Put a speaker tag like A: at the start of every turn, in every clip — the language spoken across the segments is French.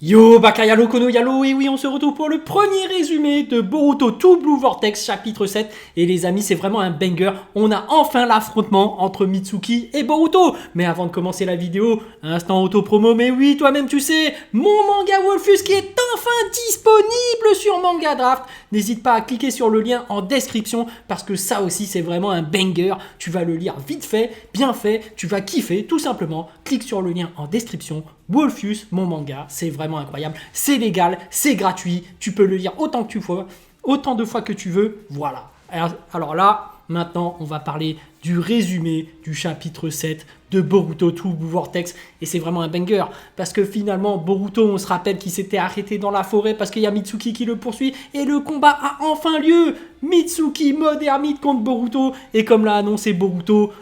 A: Yo, Bakayalo Kono Yalo, et oui, on se retrouve pour le premier résumé de Boruto To Blue Vortex, chapitre 7. Et les amis, c'est vraiment un banger. On a enfin l'affrontement entre Mitsuki et Boruto. Mais avant de commencer la vidéo, instant auto-promo, mais oui, toi-même tu sais, mon manga Wolfus qui est enfin disponible sur Manga Draft. N'hésite pas à cliquer sur le lien en description parce que ça aussi, c'est vraiment un banger. Tu vas le lire vite fait, bien fait, tu vas kiffer, tout simplement. Clique sur le lien en description. Wolfus, mon manga, c'est vraiment incroyable, c'est légal, c'est gratuit, tu peux le lire autant de fois que tu veux, voilà. Alors là, maintenant, on va parler du résumé du chapitre 7 de Boruto To Blue Vortex, et c'est vraiment un banger, parce que finalement, Boruto, on se rappelle qu'il s'était arrêté dans la forêt parce qu'il y a Mitsuki qui le poursuit, et le combat a enfin lieu. Mitsuki, mode ermite contre Boruto, et comme l'a annoncé Boruto,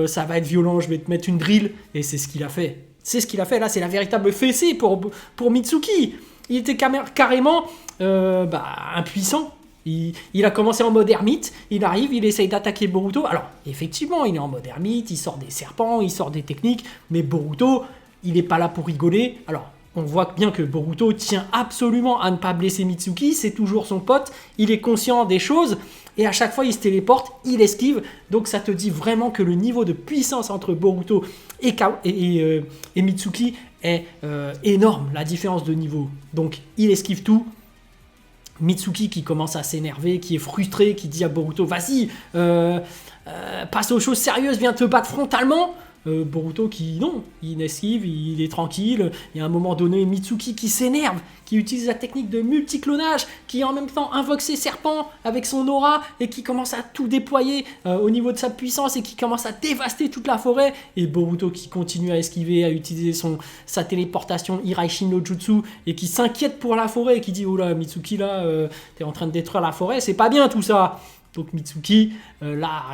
A: ça va être violent, je vais te mettre une drill, et c'est ce qu'il a fait. C'est ce qu'il a fait, là, c'est la véritable fessée pour Mitsuki. Il était carrément impuissant. Il a commencé en mode ermite, il arrive, il essaye d'attaquer Boruto. Alors, effectivement, il est en mode ermite, il sort des serpents, il sort des techniques, mais Boruto, il n'est pas là pour rigoler. Alors, on voit bien que Boruto tient absolument à ne pas blesser Mitsuki, c'est toujours son pote, il est conscient des choses, et à chaque fois il se téléporte, il esquive, donc ça te dit vraiment que le niveau de puissance entre Boruto et Mitsuki est énorme, la différence de niveau. Donc il esquive tout. Mitsuki qui commence à s'énerver, qui est frustré, qui dit à Boruto, vas-y, passe aux choses sérieuses, viens te battre frontalement. Boruto qui, non, il esquive, il est tranquille. Il y a un moment donné, Mitsuki qui s'énerve, qui utilise la technique de multiclonage, qui en même temps invoque ses serpents avec son aura et qui commence à tout déployer au niveau de sa puissance et qui commence à dévaster toute la forêt. Et Boruto qui continue à esquiver, à utiliser sa téléportation Hiraishi no Jutsu et qui s'inquiète pour la forêt et qui dit, oh là, Mitsuki, là, t'es en train de détruire la forêt, c'est pas bien tout ça. Donc Mitsuki, là,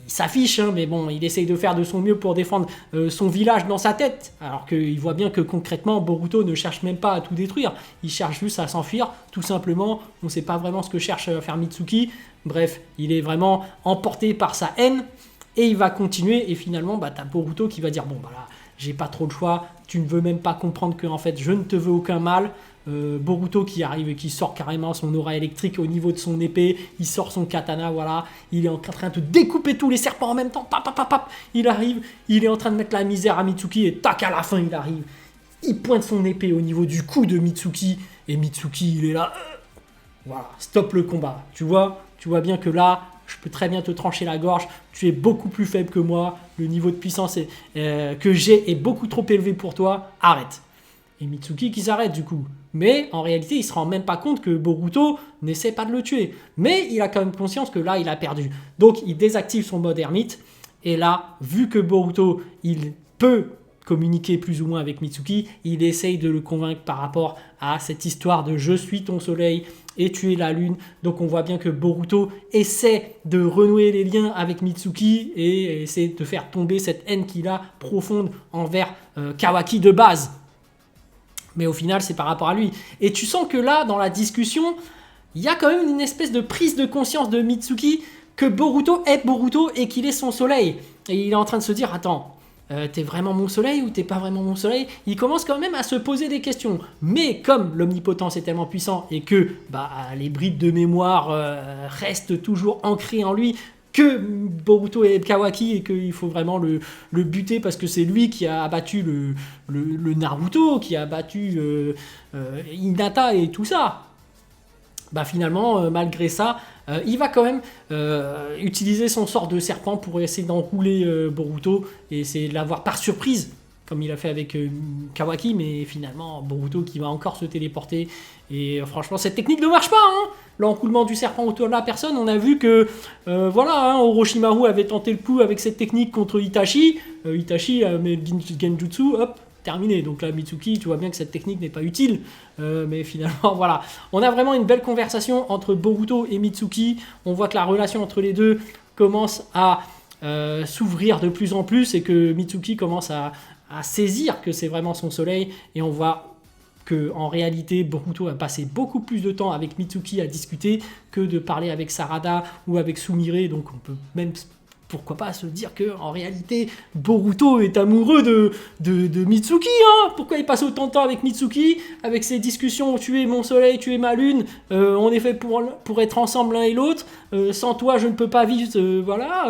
A: il s'affiche, hein, mais bon, il essaye de faire de son mieux pour défendre son village dans sa tête, alors qu'il voit bien que concrètement, Boruto ne cherche même pas à tout détruire, il cherche juste à s'enfuir, tout simplement. On ne sait pas vraiment ce que cherche à faire Mitsuki. Bref, il est vraiment emporté par sa haine, et il va continuer, et finalement, t'as Boruto qui va dire, bon, là, j'ai pas trop le choix, tu ne veux même pas comprendre que, en fait, je ne te veux aucun mal. Boruto qui arrive et qui sort carrément son aura électrique au niveau de son épée, il sort son katana, voilà, il est en train de découper tous les serpents en même temps, il arrive, il est en train de mettre la misère à Mitsuki et tac, à la fin il arrive, il pointe son épée au niveau du cou de Mitsuki et Mitsuki il est là, voilà, stop le combat, tu vois bien que là, je peux très bien te trancher la gorge, tu es beaucoup plus faible que moi, le niveau de puissance que j'ai est beaucoup trop élevé pour toi, arrête. Et Mitsuki qui s'arrête du coup. Mais en réalité, il se rend même pas compte que Boruto n'essaie pas de le tuer. Mais il a quand même conscience que là, il a perdu. Donc, il désactive son mode ermite. Et là, vu que Boruto, il peut communiquer plus ou moins avec Mitsuki, il essaye de le convaincre par rapport à cette histoire de « je suis ton soleil et tu es la lune ». Donc, on voit bien que Boruto essaie de renouer les liens avec Mitsuki et essaie de faire tomber cette haine qu'il a profonde envers Kawaki de base. Mais au final, c'est par rapport à lui. Et tu sens que là, dans la discussion, il y a quand même une espèce de prise de conscience de Mitsuki que Boruto est Boruto et qu'il est son soleil. Et il est en train de se dire, attends, t'es vraiment mon soleil ou t'es pas vraiment mon soleil? Il commence quand même à se poser des questions. Mais comme l'omnipotence est tellement puissant et que les brides de mémoire restent toujours ancrées en lui, que Boruto est Kawaki et qu'il faut vraiment le buter parce que c'est lui qui a abattu le Naruto, qui a battu Hinata et tout ça. Finalement, malgré ça, il va quand même utiliser son sort de serpent pour essayer d'enrouler Boruto et essayer de l'avoir par surprise, comme il a fait avec Kawaki, mais finalement Boruto qui va encore se téléporter. Et franchement, cette technique ne marche pas, hein. L'encoulement du serpent autour de la personne, on a vu que Orochimaru avait tenté le coup avec cette technique contre Itachi. Itachi met le Genjutsu, hop, terminé. Donc là, Mitsuki, tu vois bien que cette technique n'est pas utile. Mais finalement, voilà. On a vraiment une belle conversation entre Boruto et Mitsuki. On voit que la relation entre les deux commence à s'ouvrir de plus en plus et que Mitsuki commence à saisir que c'est vraiment son soleil. Et on voit qu'en réalité, Boruto a passé beaucoup plus de temps avec Mitsuki à discuter que de parler avec Sarada ou avec Sumire. Donc on peut même pourquoi pas se dire que en réalité Boruto est amoureux de Mitsuki, hein. Pourquoi il passe autant de temps avec Mitsuki, avec ses discussions, tu es mon soleil, tu es ma lune, on est fait pour être ensemble l'un et l'autre, sans toi je ne peux pas vivre, voilà,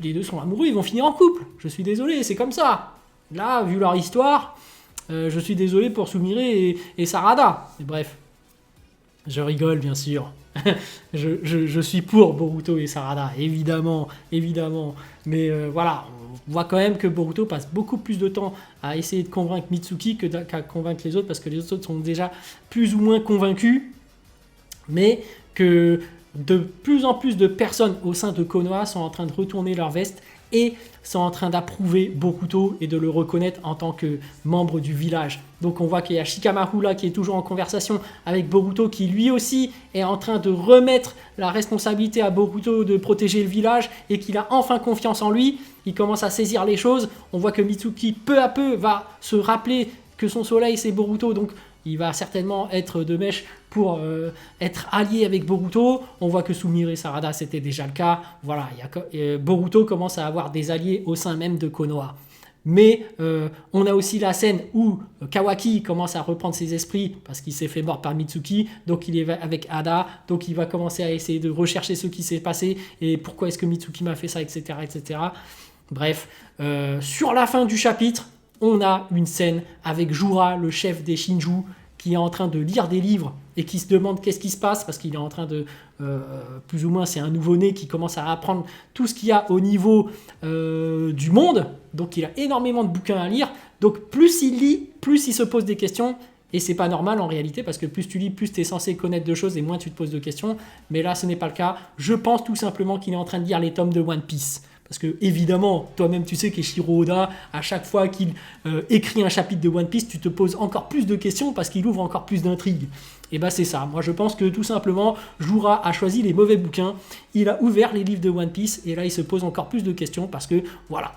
A: les deux sont amoureux, ils vont finir en couple, je suis désolé, c'est comme ça. Là, vu leur histoire, je suis désolé pour Sumire et Sarada, mais bref, je rigole bien sûr. je suis pour Boruto et Sarada, évidemment, mais voilà, on voit quand même que Boruto passe beaucoup plus de temps à essayer de convaincre Mitsuki qu'à convaincre les autres, parce que les autres sont déjà plus ou moins convaincus, mais que de plus en plus de personnes au sein de Konoha sont en train de retourner leur veste et sont en train d'approuver Boruto et de le reconnaître en tant que membre du village. Donc on voit qu'il y a Shikamaru là qui est toujours en conversation avec Boruto, qui lui aussi est en train de remettre la responsabilité à Boruto de protéger le village et qu'il a enfin confiance en lui. Il commence à saisir les choses. On voit que Mitsuki peu à peu va se rappeler que son soleil c'est Boruto, donc il va certainement être de mèche pour être allié avec Boruto. On voit que Sumire et Sarada, c'était déjà le cas. Voilà, Boruto commence à avoir des alliés au sein même de Konoha. Mais on a aussi la scène où Kawaki commence à reprendre ses esprits parce qu'il s'est fait mort par Mitsuki, donc il est avec Ada, donc il va commencer à essayer de rechercher ce qui s'est passé et pourquoi est-ce que Mitsuki m'a fait ça, etc. etc. Bref, sur la fin du chapitre, on a une scène avec Jura, le chef des Shinju, qui est en train de lire des livres et qui se demande qu'est-ce qui se passe, parce qu'il est en train de, plus ou moins, c'est un nouveau-né qui commence à apprendre tout ce qu'il y a au niveau du monde, donc il a énormément de bouquins à lire, donc plus il lit, plus il se pose des questions, et c'est pas normal en réalité, parce que plus tu lis, plus tu es censé connaître de choses et moins tu te poses de questions, mais là ce n'est pas le cas. Je pense tout simplement qu'il est en train de lire les tomes de One Piece. Parce que, évidemment, toi-même, tu sais qu'Eiichiro Oda, à chaque fois qu'il écrit un chapitre de One Piece, tu te poses encore plus de questions parce qu'il ouvre encore plus d'intrigues. Et bah, c'est ça. Moi, je pense que tout simplement, Jura a choisi les mauvais bouquins. Il a ouvert les livres de One Piece et là, il se pose encore plus de questions parce que, voilà,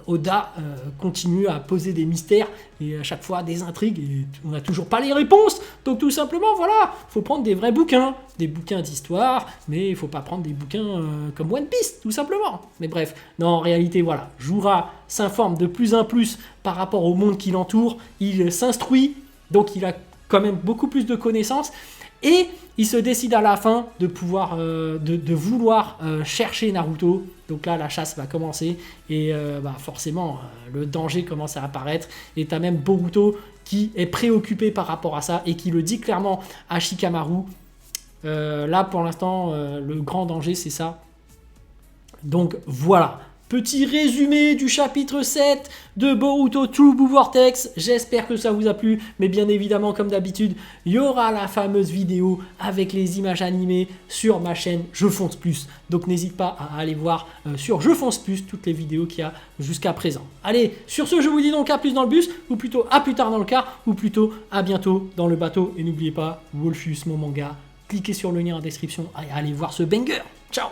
A: Oda continue à poser des mystères et à chaque fois des intrigues et on n'a toujours pas les réponses. Donc, tout simplement, voilà, il faut prendre des vrais bouquins, des bouquins d'histoire, mais il ne faut pas prendre des bouquins comme One Piece, tout simplement. Mais bref, non, en réalité, voilà, Jura s'informe de plus en plus par rapport au monde qui l'entoure, il s'instruit, donc il a quand même beaucoup plus de connaissances, et il se décide à la fin de pouvoir, de vouloir chercher Naruto. Donc là, la chasse va commencer, et forcément, le danger commence à apparaître, et tu as même Boruto qui est préoccupé par rapport à ça, et qui le dit clairement à Shikamaru. Là, pour l'instant, le grand danger, c'est ça. Donc voilà, petit résumé du chapitre 7 de Boruto True Blue Vortex. J'espère que ça vous a plu, mais bien évidemment, comme d'habitude, il y aura la fameuse vidéo avec les images animées sur ma chaîne Je Fonce Plus. Donc n'hésite pas à aller voir sur Je Fonce Plus toutes les vidéos qu'il y a jusqu'à présent. Allez, sur ce, je vous dis donc à plus dans le bus, ou plutôt à plus tard dans le car, ou plutôt à bientôt dans le bateau. Et n'oubliez pas, Wolfus, mon manga, cliquez sur le lien en description et allez voir ce banger. Ciao!